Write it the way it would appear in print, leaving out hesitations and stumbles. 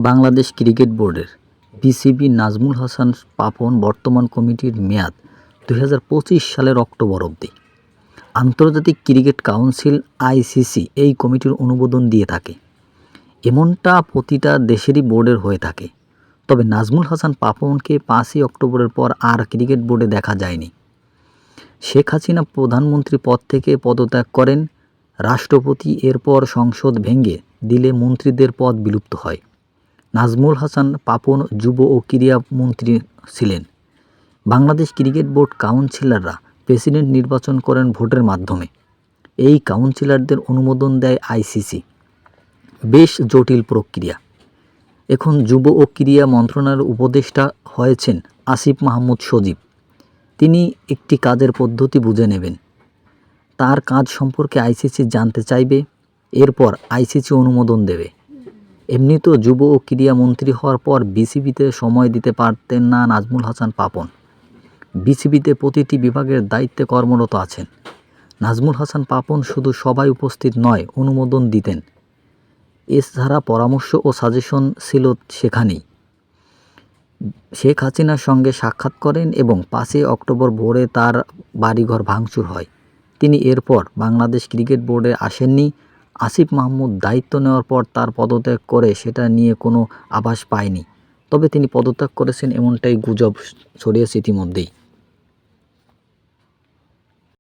Bangladesh cricket বোর্ডের BCB Nazmul Hasan Papon বর্তমান কমিটির মেয়াদ 2025 সালের অক্টোবর অবধি। আন্তর্জাতিক ক্রিকেট কাউন্সিল আইসিসি এই কমিটির অনুমোদন দিয়ে থাকে। এমনটা প্রতিটা দেশেরই বোর্ডের হয়ে থাকে। তবে নাজমুল হাসান পাপনকে 5ই অক্টোবরের পর আর ক্রিকেট বোর্ডে দেখা যায়নি। শেখ হাসিনা প্রধানমন্ত্রী পদ থেকে পদত্যাগ করেন। রাষ্ট্রপতি এরপর সংসদ ভেঙে দিলে মন্ত্রীদের পদ বিলুপ্ত হয়। নাজমুল হাসান পাপন যুব ও ক্রীড়া মন্ত্রী ছিলেন। বাংলাদেশ ক্রিকেট বোর্ড কাউন্সিলররা প্রেসিডেন্ট নির্বাচন করেন ভোটের মাধ্যমে। এই কাউন্সিলরদের অনুমোদন দেয় আইসিসি। বেশ জটিল প্রক্রিয়া। এখন যুব ও ক্রীড়া মন্ত্রণালয়ের উপদেষ্টা হয়েছেন আসিফ মাহমুদ সজীব। তিনি একটি কাজের পদ্ধতি বুঝে নেবেন। তার কাজ সম্পর্কে আইসিসি জানতে চাইবে, এরপর আইসিসি অনুমোদন দেবে। এমনিতেও যুব ও ক্রীড়া মন্ত্রী হওয়ার পর বিসিবিতে সময় দিতে পারতেন না নাজমুল হাসান পাপন। বিসিবিতে প্রতিটি বিভাগের দায়িত্বে কর্মরত আছেন। নাজমুল হাসান পাপন শুধু সভায় উপস্থিত নয়, অনুমোদন দিতেন। এছাড়া পরামর্শ ও সাজেশন ছিল সেখানেই। শেখ হাসিনার সঙ্গে সাক্ষাৎ করেন এবং 5ই অক্টোবর ভোরে তার বাড়িঘর ভাঙচুর হয়। তিনি এরপর বাংলাদেশ ক্রিকেট বোর্ডে আসেননি। আসিফ মাহমুদ দায়িত্ব নেওয়ার পর তার পদত্যাগ করে সেটা নিয়ে কোনো আভাস পায়নি। তবে তিনি পদত্যাগ করেছেন এমনটাই গুজব ছড়িয়েছে ইতিমধ্যেই।